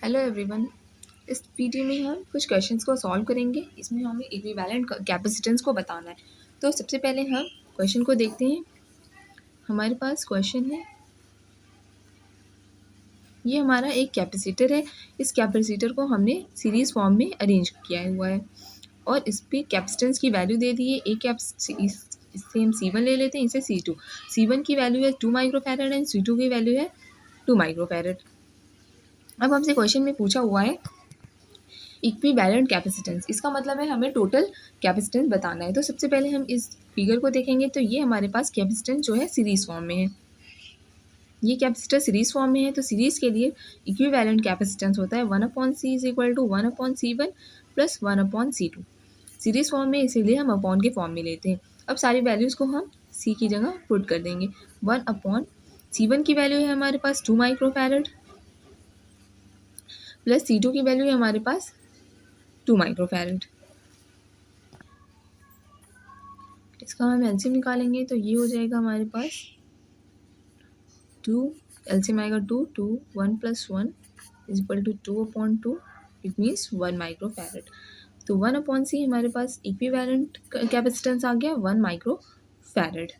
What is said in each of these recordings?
Hello everyone. इस video में हम कुछ क्वेश्चंस को सॉल्व करेंगे। इसमें हमें इक्विवेलेंट कैपेसिटेंस को बताना है। तो सबसे पहले हम क्वेश्चन को देखते हैं। हमारे पास क्वेश्चन है, ये हमारा एक कैपेसिटर है। इस कैपेसिटर को हमने सीरीज फॉर्म में अरेंज किया हुआ है और इस पर कैपेसिटेंस की वैल्यू दे दी है। एक इससे हम C1 ले लेते हैं, इसे C2। C1 की वैल्यू है 2 माइक्रोफैरड एंड C2 की वैल्यू है 2 माइक्रोफैरड। अब हमसे क्वेश्चन में पूछा हुआ है इक्विवेलेंट कैपेसिटेंस। इसका मतलब है हमें टोटल कैपेसिटेंस बताना है। तो सबसे पहले हम इस फिगर को देखेंगे। तो ये हमारे पास कैपेसिटेंस जो है सीरीज फॉर्म में है। ये कैपेसिटर सीरीज फॉर्म में है, तो सीरीज के लिए इक्विवेलेंट कैपेसिटेंस होता है 1/C is equal to 1/C1 plus 1/C2। Series form में इसीलिए हम अपॉन के फॉर्म में लेते हैं। अब सारी वैल्यूज़ को हम C की जगह पुट कर देंगे। 1/C1 की वैल्यू है हमारे पास 2 माइक्रोफैरड प्लस C2 की वैल्यू है हमारे पास 2 माइक्रोफैरड। इसका हम एलसीएम निकालेंगे तो ये हो जाएगा हमारे पास 2, एलसीएम आएगा 2 1 + 1 is equal to 2/2। It means 1 microfarad. तो 1/C हमारे पास इक्विवेलेंट कैपेसिटेंस आ गया 1 माइक्रोफैरड।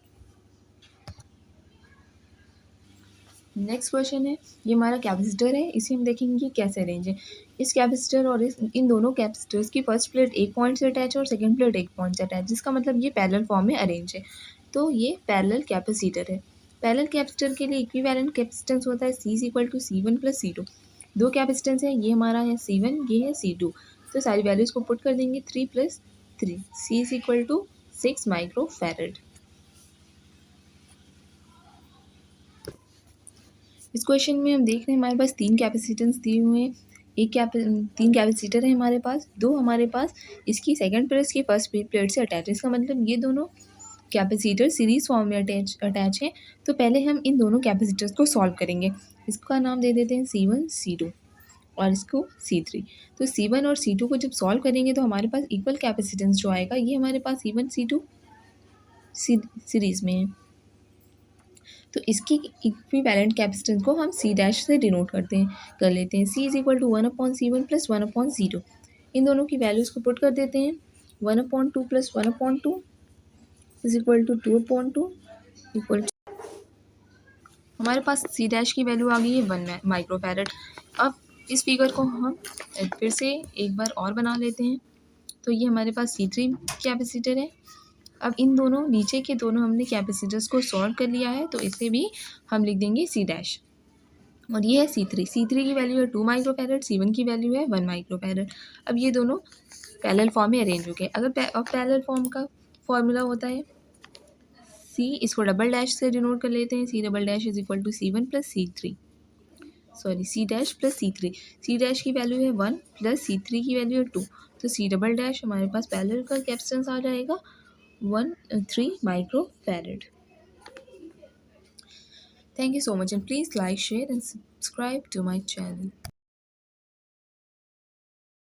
नेक्स्ट क्वेश्चन है, ये हमारा कैपेसिटर है। इसे हम देखेंगे कि कैसे अरेंज है। इस कैपेसिटर और इन दोनों कैपेसिटर्स की फर्स्ट प्लेट एक पॉइंट से अटैच है और सेकंड प्लेट एक पॉइंट से अटैच, जिसका मतलब ये पैरेलल फॉर्म में अरेंज है। तो ये पैरेलल कैपेसिटर है। पैरेलल कैपेसिटर के लिए इक्विवेलेंट कैपेसिटेंस होता है C = C1 + C2। दो कैपेसिटेंस है, ये हमारा है C1, ये है C2। तो सारी वैल्यूज़ को पुट कर देंगे। 3 + 3 C = 6 माइक्रोफैरड। इस क्वेश्चन में हम देख रहे हैं हमारे पास 3 कैपेसिटेंस दिए हुए हैं। तीन कैपेसिटर है हमारे पास। दो हमारे पास इसकी सेकंड प्लेट की फर्स्ट प्लेट से अटैच है। इसका मतलब ये दोनों कैपेसिटर सीरीज फॉर्म में अटैच हैं। तो पहले हम इन दोनों कैपेसिटर्स को सॉल्व करेंगे। इसका नाम दे देते हैं C1 C2 और इसको C3। तो C1 और C2 को जब सॉल्व करेंगे तो हमारे पास इक्वल कैपेसिटेंस जो आएगा, ये हमारे पास C1 C2 सीरीज़ में है। तो इसकी इक्विवेलेंट कैपेसिटेंस को हम C' से डिनोट कर लेते हैं। C = 1/C1 + 1/C2। इन दोनों की वैल्यूज़ को पुट कर देते हैं। 1/2 + 1/2 is equal to 2/2 equal to, हमारे पास C' की वैल्यू आ गई है 1 माइक्रोफैरड। अब इस फिगर को हम फिर से एक बार और बना लेते हैं। तो ये हमारे पास C3 कैपेसिटर है। अब इन दोनों नीचे के दोनों हमने कैपेसिटर्स को सॉल्व कर लिया है, तो इसे भी हम लिख देंगे C'। और ये है C3 की वैल्यू है 2 माइक्रोफैरड, C1 की वैल्यू है 1 माइक्रोफैरड। अब ये दोनों पैरेलल फॉर्म में अरेंज हो गए। अगर पैरेलल फॉर्म का फॉर्मूला होता है C, इसको डबल डैश से डिनोट कर लेते हैं। C" is equal to C1 + C3, sorry C' + C3। C' की वैल्यू है 1 प्लस C3 की वैल्यू है 2। तो C" हमारे पास पैरेलल का कैपेसिटेंस आ जाएगा 3 microfarad. Thank you so much, and please like, share and subscribe to my channel.